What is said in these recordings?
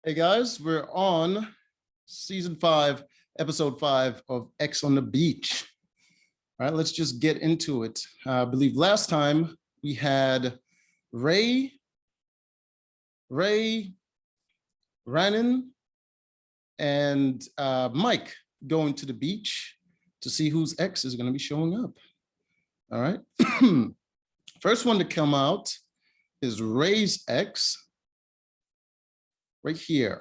Hey guys, we're on season 5, episode 5 of X on the Beach. All right, let's just get into it. I believe last time we had Ray, Rannon, and Mike going to the beach to see whose ex is going to be showing up. All right. First one to come out is Ray's ex right here.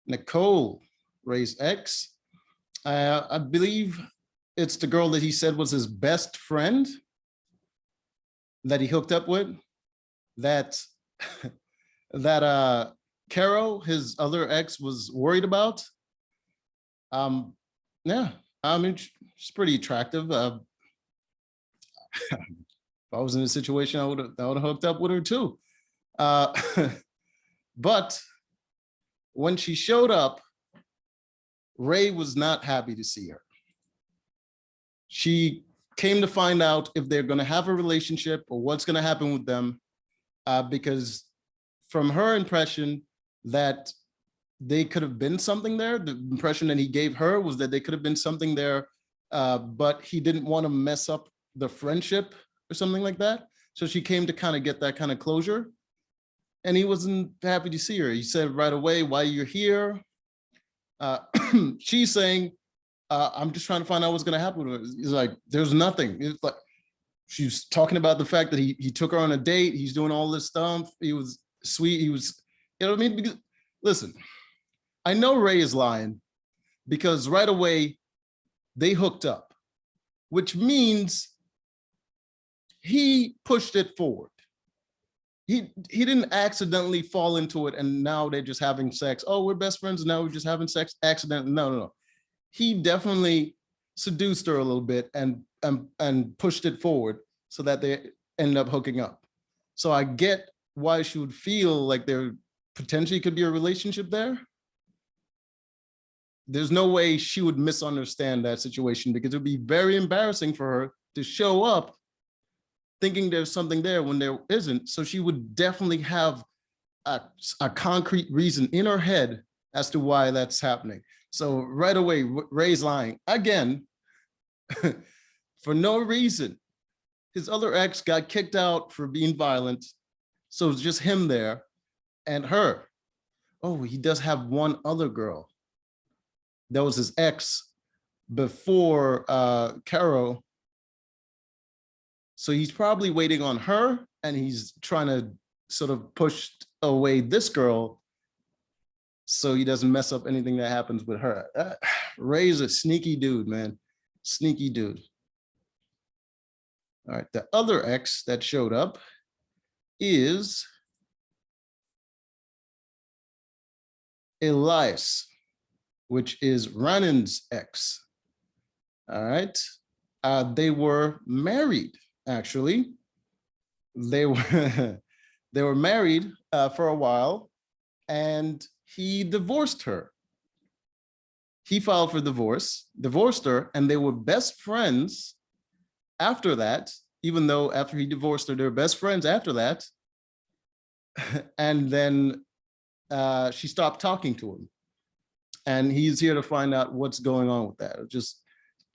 Nicole, Ray's ex. I believe it's the girl that he said was his best friend that he hooked up with. That Carol, his other ex, was worried about. Yeah, I mean, she's pretty attractive. If I was in a situation, I would have hooked up with her too. But when she showed up, Ray was not happy to see her. She came to find out if they're going to have a relationship or what's going to happen with them, because from her impression that they could have been something there, the impression that he gave her was that they could have been something there, but he didn't want to mess up the friendship or something like that. So she came to kind of get that kind of closure. And he wasn't happy to see her. He said right away, "Why you're here?" She's saying, "I'm just trying to find out what's going to happen with her." He's like, "There's nothing." It's like she's talking about the fact that he took her on a date. He's doing all this stuff. He was sweet. He was, you know what I mean? Because, listen, I know Ray is lying because right away they hooked up, which means he pushed it forward. He didn't accidentally fall into it and now they're just having sex. Oh, we're best friends and now we're just having sex accidentally. No. He definitely seduced her a little bit and pushed it forward so that they ended up hooking up. So I get why she would feel like there potentially could be a relationship there. There's no way she would misunderstand that situation because it would be very embarrassing for her to show up thinking there's something there when there isn't. So she would definitely have a concrete reason in her head as to why that's happening. So right away, Ray's lying again for no reason. His other ex got kicked out for being violent. So it's just him there and her. Oh, he does have one other girl. That was his ex before Carol. So he's probably waiting on her and he's trying to sort of push away this girl so he doesn't mess up anything that happens with her. Ray's a sneaky dude, man. Sneaky dude. All right, the other ex that showed up is Elias, which is Rannon's ex. All right, they were married. Actually, they were married for a while, and he divorced her. He filed for divorce, divorced her, and they were best friends after that. Even though after he divorced her, they were best friends after that. And then she stopped talking to him, and he's here to find out what's going on with that. It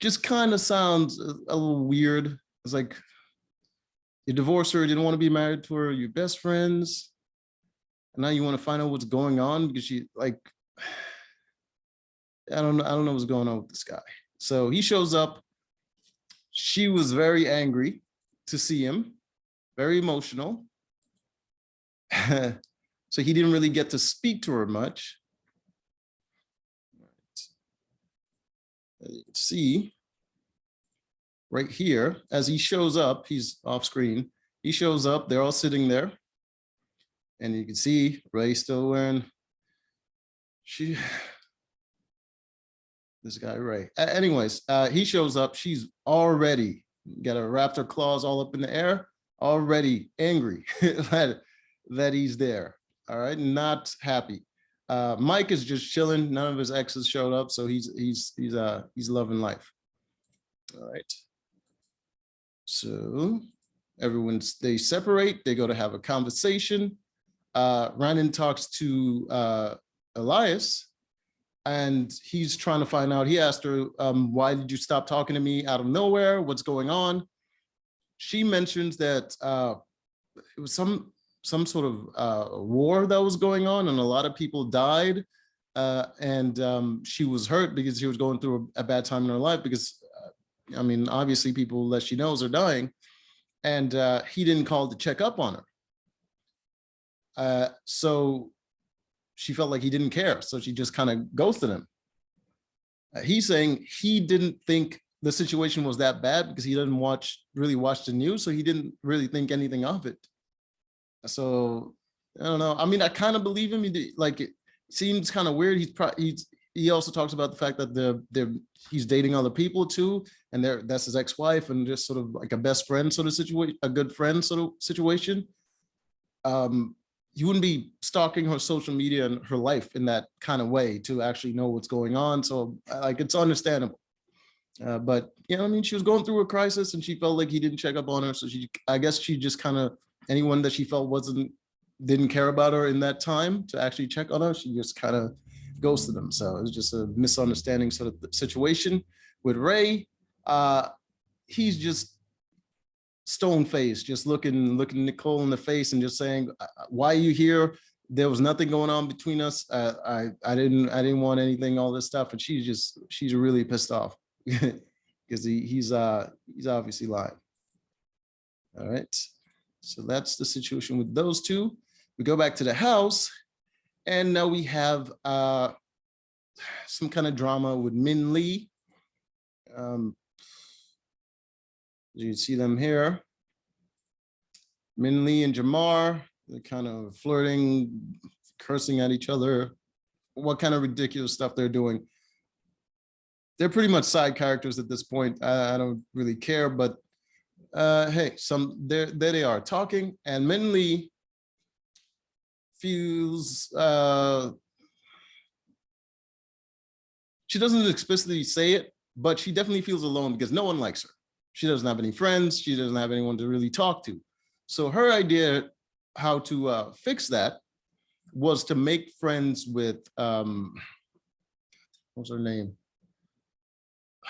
just kind of sounds a little weird. It's like, you divorced her, you didn't want to be married to her, you're best friends, and now you want to find out what's going on because she, like, I don't know what's going on with this guy. So he shows up. She was very angry to see him, very emotional. So he didn't really get to speak to her much. Let's see. Right here, as he shows up, he's off screen. He shows up, they're all sitting there. And you can see Ray's still wearing, this guy, Ray. Anyways, he shows up, she's already got her raptor claws all up in the air, already angry that he's there. All right, not happy. Mike is just chilling. None of his exes showed up, so he's loving life. All right. So everyone, they separate, they go to have a conversation. Ryan talks to Elias, and he's trying to find out. He asked her, why did you stop talking to me out of nowhere? What's going on? She mentions that it was some sort of war that was going on, and a lot of people died. And she was hurt because she was going through a bad time in her life because, I mean, obviously people that she knows are dying. And he didn't call to check up on her. So she felt like he didn't care. So she just kind of ghosted him. He's saying he didn't think the situation was that bad because he didn't really watch the news. So he didn't really think anything of it. So I don't know. I mean, I kind of believe him. Like, it seems kind of weird. He also talks about the fact that he's dating other people too, and that's his ex-wife, and just sort of like a best friend sort of situation, a good friend sort of situation. You wouldn't be stalking her social media and her life in that kind of way to actually know what's going on. So like, it's understandable. But you know, I mean, she was going through a crisis and she felt like he didn't check up on her. So I guess she just kind of, anyone that she felt didn't care about her in that time to actually check on her, she just kind of ghosted him. So it was just a misunderstanding sort of situation with Ray. He's just stone-faced, just looking Nicole in the face and just saying, why are you here? There was nothing going on between us. I didn't want anything, all this stuff. And she's really pissed off because he's obviously lying. All right. So that's the situation with those two. We go back to the house, and now we have some kind of drama with Min Lee. You see them here. Min Lee and Jamar, they're kind of flirting, cursing at each other. What kind of ridiculous stuff they're doing. They're pretty much side characters at this point. I don't really care, but hey, there they are talking, and Min Lee feels she doesn't explicitly say it, but she definitely feels alone because no one likes her. She doesn't have any friends. She doesn't have anyone to really talk to. So her idea how to fix that was to make friends with, what's her name? I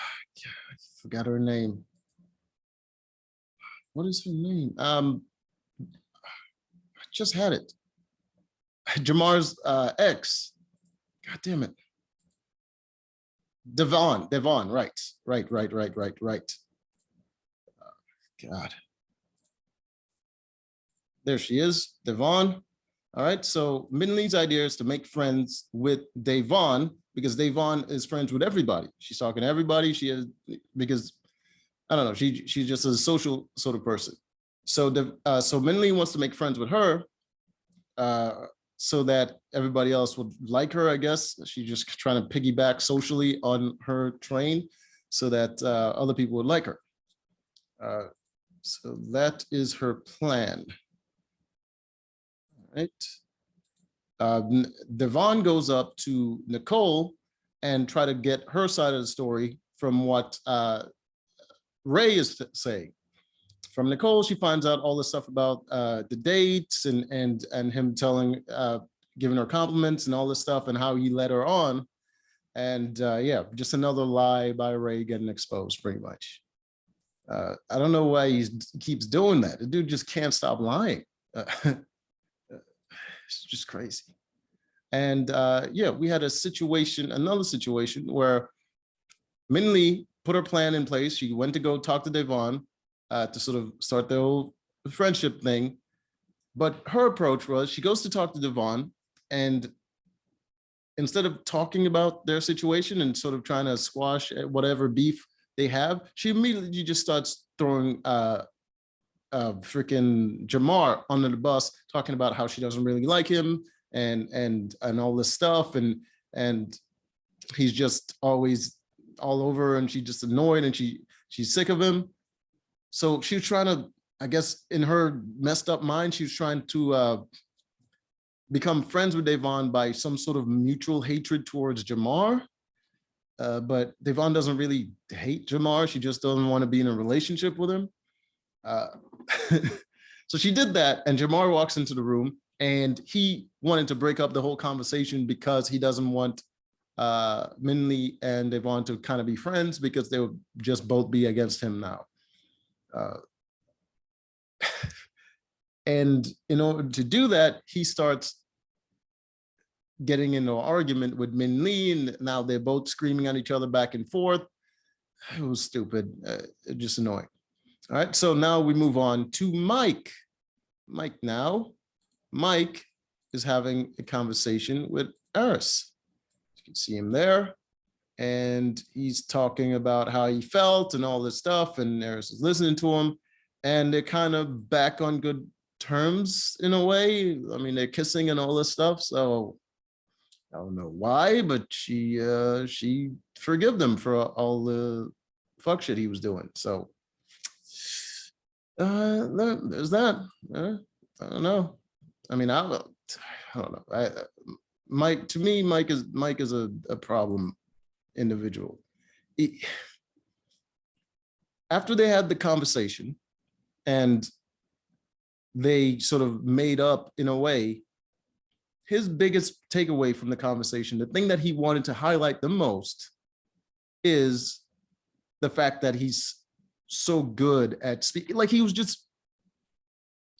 forgot her name. What is her name? I just had it. Jamar's ex. God damn it. Devon, right. God. There she is, Devon. All right, so Min Lee's idea is to make friends with Devon because Devon is friends with everybody. She's talking to everybody. Because I don't know, she's just a social sort of person. So so Min Lee wants to make friends with her so that everybody else would like her, I guess. She's just trying to piggyback socially on her train so that other people would like her. So that is her plan. All right. Devon goes up to Nicole and try to get her side of the story from what Ray is saying. From Nicole, she finds out all the stuff about the dates and him giving her compliments and all this stuff and how he led her on. And yeah, just another lie by Ray getting exposed, pretty much. I don't know why he keeps doing that. The dude just can't stop lying. It's just crazy. And yeah, we had another situation where Min Lee put her plan in place. She went to go talk to Devon to sort of start their whole friendship thing. But her approach was she goes to talk to Devon, and instead of talking about their situation and sort of trying to squash whatever beef they have, she immediately just starts throwing freaking Jamar under the bus, talking about how she doesn't really like him and all this stuff, and he's just always all over, and she's just annoyed, and she's sick of him. So she was trying to, I guess, in her messed up mind, she was trying to become friends with Devon by some sort of mutual hatred towards Jamar. But Devon doesn't really hate Jamar. She just doesn't want to be in a relationship with him. So she did that, and Jamar walks into the room, And he wanted to break up the whole conversation because he doesn't want Minli and Devon to kind of be friends because they would just both be against him now. And in order to do that, he starts getting into an argument with Min Lee, and now they're both screaming at each other back and forth. It was stupid, just annoying. All right, so now we move on to Mike. Mike is having a conversation with Eris. You can see him there, and he's talking about how he felt and all this stuff, and Eris is listening to him, and they're kind of back on good terms in a way. I mean, they're kissing and all this stuff, so I don't know why, but she forgive them for all the fuck shit he was doing. So there's that. I don't know. I mean, I don't know. Mike, to me, Mike is a problem individual. After they had the conversation and they sort of made up in a way, his biggest takeaway from the conversation, the thing that he wanted to highlight the most, is the fact that he's so good at speaking. Like, he was just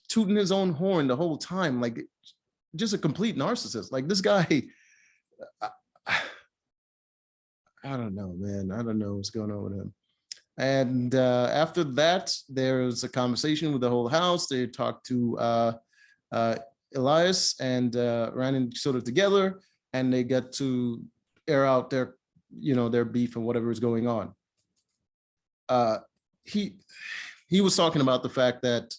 tooting his own horn the whole time, like just a complete narcissist. Like, this guy, I don't know, man. I don't know what's going on with him. And after that, there's a conversation with the whole house. They talked to Elias and Ryan sort of together, and they get to air out their, their beef and whatever is going on. He was talking about the fact that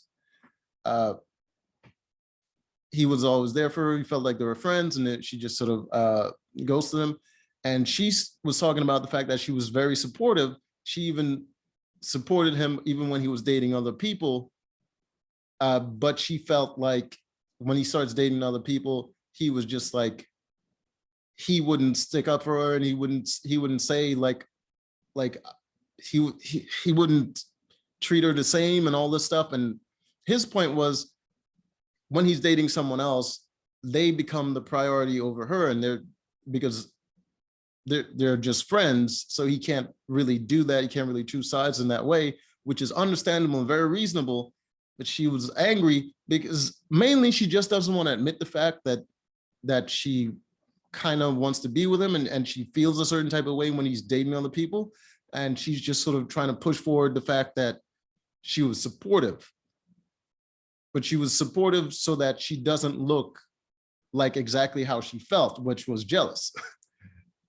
he was always there for her. He felt like they were friends, and that she just sort of ghosted him. And she was talking about the fact that she was very supportive. She even supported him even when he was dating other people. But she felt like when he starts dating other people, he was just like, he wouldn't stick up for her, and he wouldn't say like he wouldn't treat her the same and all this stuff. And his point was, when he's dating someone else, they become the priority over her, and because they're just friends, so he can't really do that. He can't really choose sides in that way, which is understandable and very reasonable. But she was angry because mainly she just doesn't want to admit the fact that she kind of wants to be with him, and she feels a certain type of way when he's dating other people. And she's just sort of trying to push forward the fact that she was supportive. But she was supportive so that she doesn't look like exactly how she felt, which was jealous.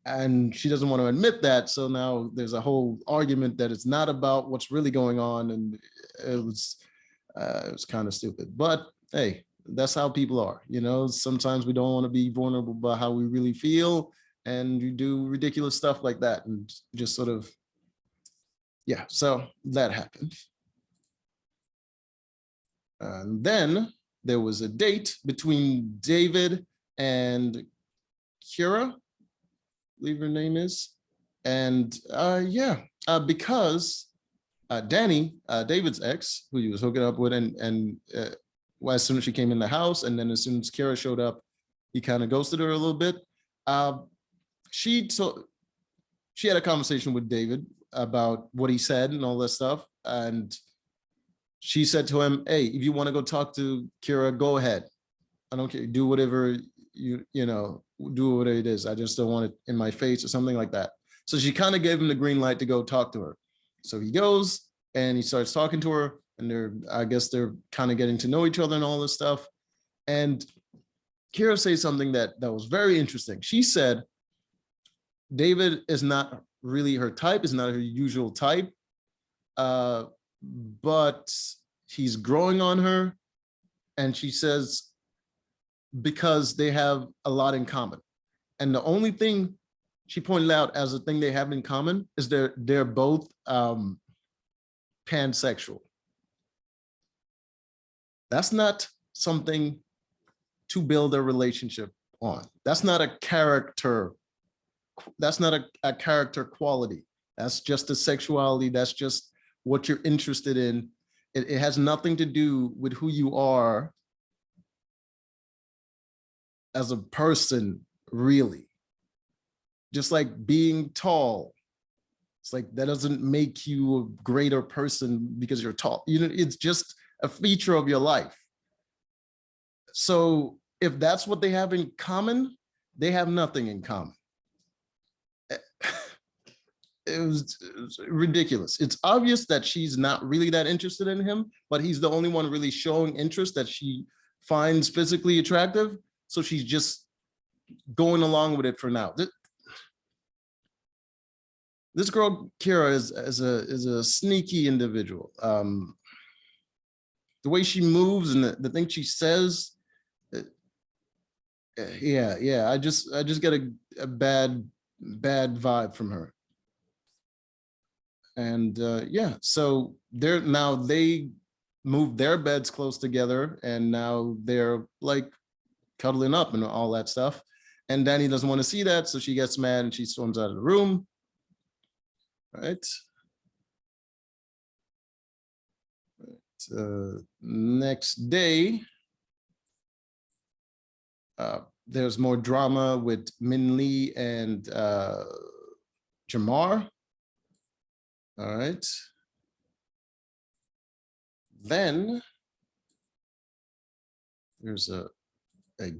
And she doesn't want to admit that. So now there's a whole argument that it's not about what's really going on. And it was kind of stupid. But hey, that's how people are. Sometimes we don't want to be vulnerable about how we really feel. And you do ridiculous stuff like that. And just sort of, yeah, so that happened. And then there was a date between David and Kira, I believe her name is. And because Danny, David's ex, who he was hooking up with, and as soon as she came in the house, and then as soon as Kira showed up, he kind of ghosted her a little bit. She had a conversation with David about what he said and all that stuff. And she said to him, hey, if you want to go talk to Kira, go ahead. I don't care. Do whatever do whatever it is. I just don't want it in my face or something like that. So she kind of gave him the green light to go talk to her. So he goes and he starts talking to her, and I guess they're kind of getting to know each other and all this stuff. And Kira says something that was very interesting. She said, David is not really her type, is not her usual type. But he's growing on her. And she says, because they have a lot in common. And the only thing she pointed out as a thing they have in common is they're both pansexual. That's not something to build a relationship on. That's not a character. That's not a character quality. That's just a sexuality. That's just what you're interested in. It has nothing to do with who you are as a person, really. Just like being tall. It's like that doesn't make you a greater person because you're tall. You know, it's just a feature of your life. So if that's what they have in common, they have nothing in common. It was ridiculous. It's obvious that she's not really that interested in him, but he's the only one really showing interest that she finds physically attractive. So she's just going along with it for now. This girl, Kira, is a sneaky individual. The way she moves and the thing she says, yeah. I just get a bad vibe from her. And yeah, so they moved their beds close together, and now they're like cuddling up and all that stuff. And Danny doesn't want to see that, so she gets mad and she storms out of the room. Right. Next day, there's more drama with Min Lee and Jamar. All right. Then there's a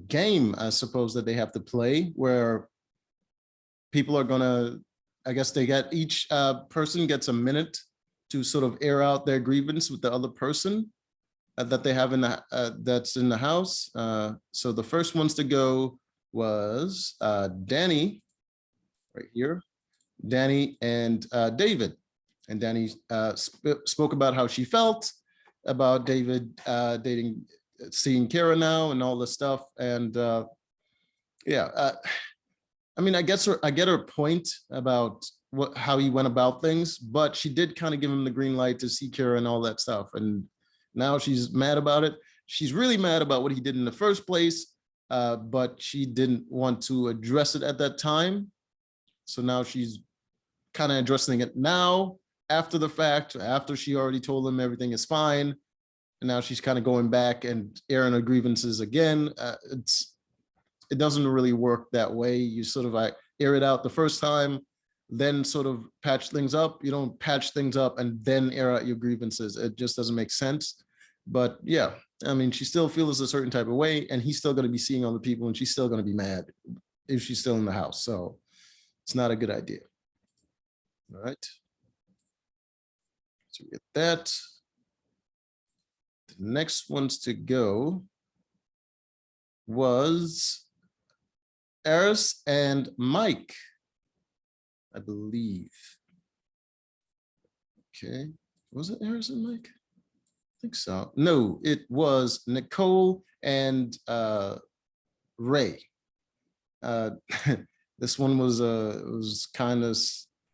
game, I suppose, that they have to play where people are gonna, I guess they get, each person gets a minute to sort of air out their grievance with the other person that they have in the that's in the house. So the first ones to go was Danny, right here, Danny and David. And Danny spoke about how she felt about David seeing Kara now and all this stuff. And yeah, I mean, I get her point about how he went about things, but she did kind of give him the green light to see Kara and all that stuff. And now she's mad about it. She's really mad about what he did in the first place, but she didn't want to address it at that time. So now she's kind of addressing it now after the fact, after she already told him everything is fine. And now she's kind of going back and airing her grievances again. It doesn't really work that way. You sort of air it out the first time, then sort of patch things up. You don't patch things up and then air out your grievances. It just doesn't make sense. But yeah, I mean, she still feels a certain type of way, and he's still going to be seeing other people, and she's still going to be mad if she's still in the house. So it's not a good idea. All right. So we get that. The next ones to go was Eris and Mike, I believe. Okay, was it Eris and Mike? I think so. No, it was Nicole and Ray. This one was kind of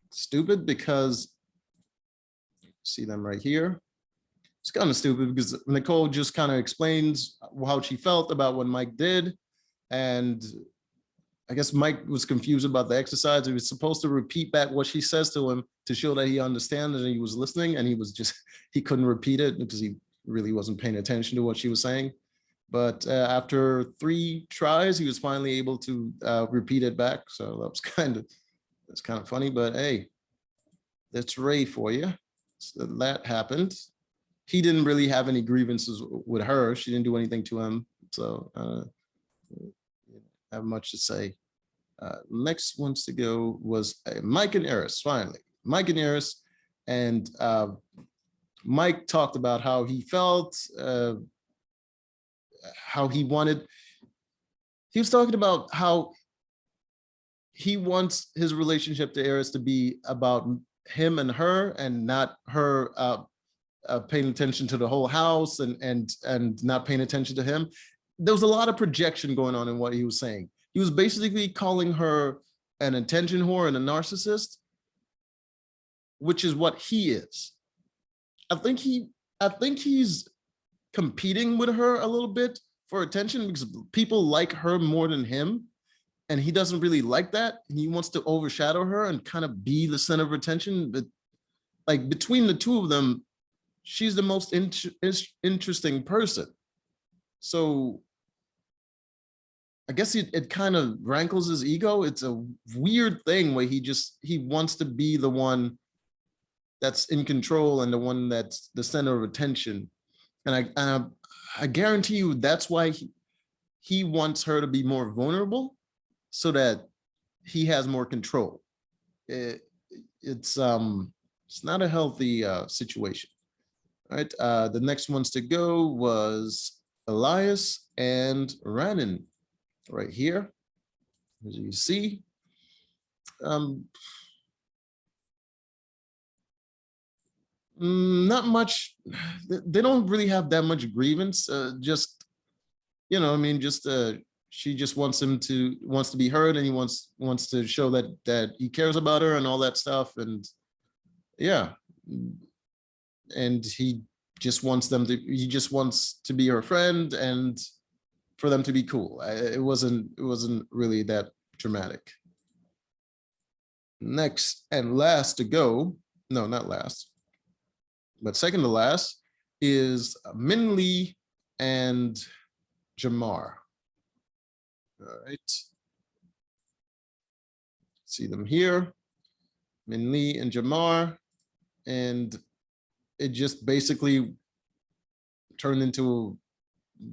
stupid because, see them right here. It's kind of stupid because Nicole just kind of explains how she felt about what Mike did. And I guess Mike was confused about the exercise. He was supposed to repeat back what she says to him to show that he understands and he was listening, and he couldn't repeat it because he really wasn't paying attention to what she was saying. But after 3 tries, he was finally able to repeat it back. So that's kind of funny, but hey, that's Ray for you. So that happened. He didn't really have any grievances with her. She didn't do anything to him. So have much to say. Next ones to go was Mike and Eris, finally. Mike and Eris, and Mike talked about how he felt, how he wanted. He was talking about how he wants his relationship to Eris to be about him and her, and not her paying attention to the whole house and not paying attention to him. There was a lot of projection going on in what he was saying. He was basically calling her an attention whore and a narcissist, which is what he is. I think he's competing with her a little bit for attention because people like her more than him, and he doesn't really like that. He wants to overshadow her and kind of be the center of attention. But like between the two of them, she's the most interesting person. So I guess it kind of rankles his ego. It's a weird thing where he wants to be the one that's in control and the one that's the center of attention. And I guarantee you that's why he wants her to be more vulnerable so that he has more control. It, it's not a healthy situation. All right. The next ones to go was Elias and Rannon right here, as you see. Not much. They don't really have that much grievance. Just, I mean, just she just wants to be heard, and he wants to show that he cares about her and all that stuff. And yeah, and he just wants to be her friend and for them to be cool. It wasn't really that dramatic. Next and last to go, no, not last, but second to last is Min Lee and Jamar. All right. See them here, Min Lee and Jamar. And it just basically turned into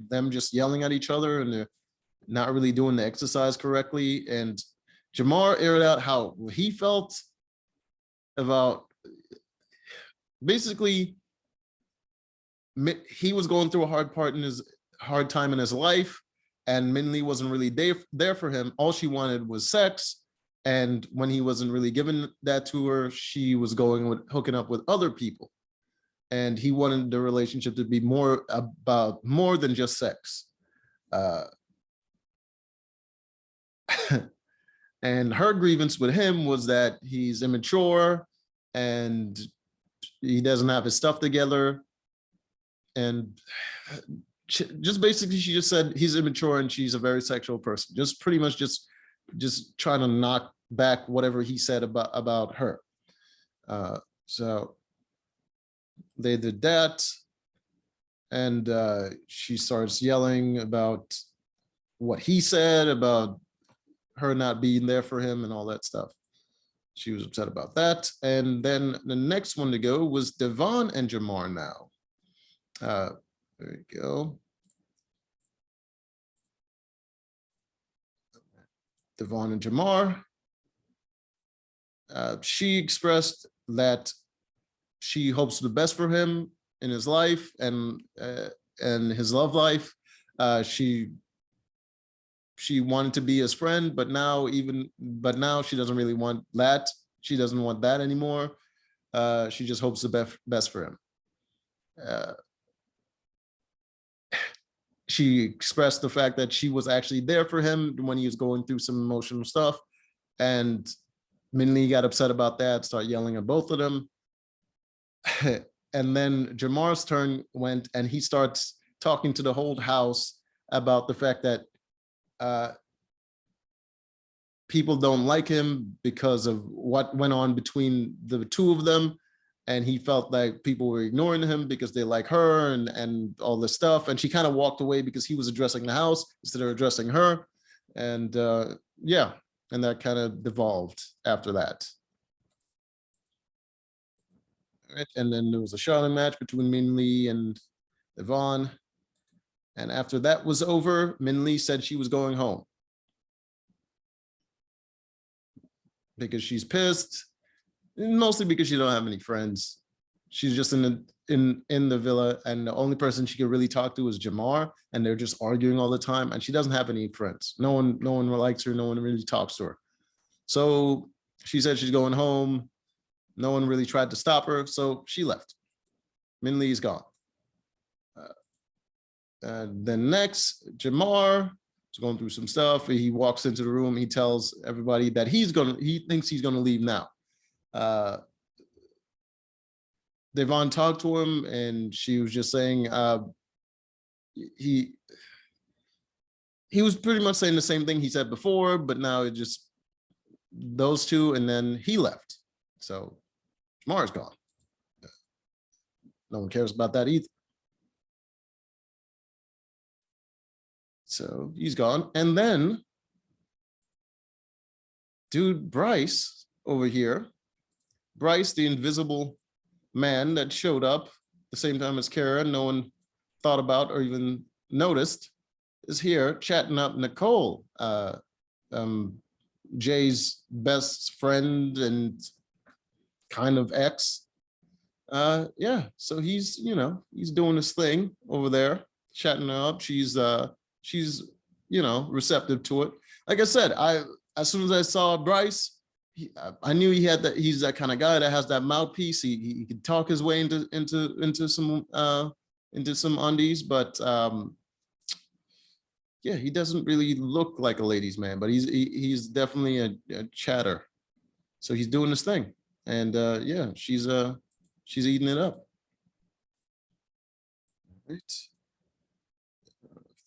them just yelling at each other, and they're not really doing the exercise correctly. And Jamar aired out how he felt about, basically, he was going through a hard time in his life, and Min Lee wasn't really there for him. All she wanted was sex. And when he wasn't really giving that to her, she was hooking up with other people. And he wanted the relationship to be more than just sex. And her grievance with him was that he's immature and he doesn't have his stuff together. And just basically, she just said he's immature and she's a very sexual person. Just pretty much just trying to knock back whatever he said about her. So they did that, and she starts yelling about what he said about her not being there for him and all that stuff. She was upset about that. And then the next one to go was Devon and Jamar now. There you go. Devon and Jamar. She expressed that she hopes the best for him in his life and his love life. She wanted to be his friend, but now she doesn't really want that. She doesn't want that anymore. She just hopes the best for him. She expressed the fact that she was actually there for him when he was going through some emotional stuff, and Min Lee got upset about that, started yelling at both of them. And then Jamar's turn went, and he starts talking to the whole house about the fact that people don't like him because of what went on between the two of them. And he felt like people were ignoring him because they like her and all this stuff. And she kind of walked away because he was addressing the house instead of addressing her. And yeah, and that kind of devolved after that. Right. And then there was a shouting match between Min Lee and Yvonne. And after that was over, Min Lee said she was going home because she's pissed, mostly because she don't have any friends. She's just in the villa, and the only person she could really talk to is Jamar, and they're just arguing all the time, and she doesn't have any friends. No one likes her. No one really talks to her. So she said she's going home. No one really tried to stop her, so she left. Min Lee's gone. Then next, Jamar is going through some stuff. He walks into the room. He tells everybody that he thinks he's gonna leave now. Devon talked to him, and she was just saying he was pretty much saying the same thing he said before, but now it just those two, and then he left. So Jamar's gone. No one cares about that either. So he's gone. And then dude Bryce over here, Bryce, the invisible man that showed up the same time as Kara, no one thought about or even noticed, is here chatting up Nicole, Jay's best friend and kind of ex. Yeah, so he's, you know, he's doing his thing over there, chatting her up. She's you know, receptive to it. Like I said, as soon as I saw Bryce, I knew he had that. He's that kind of guy that has that mouthpiece. He could talk his way into some undies, but yeah, he doesn't really look like a ladies' man, but he's definitely a chatter. So he's doing this thing, and yeah, she's eating it up. Right.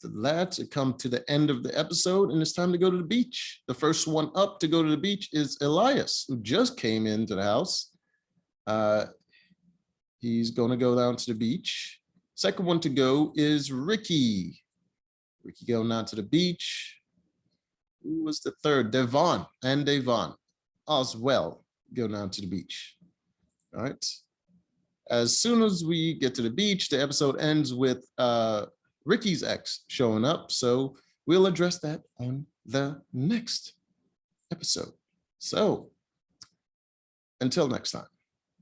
The lads have come to the end of the episode, and it's time to go to the beach. The first one up to go to the beach is Elias, who just came into the house. He's going to go down to the beach. Second one to go is Ricky. Ricky going down to the beach. Who was the third? Devon and Devon as well go down to the beach. All right. As soon as we get to the beach, the episode ends with Ricky's ex showing up. So we'll address that on the next episode. So until next time.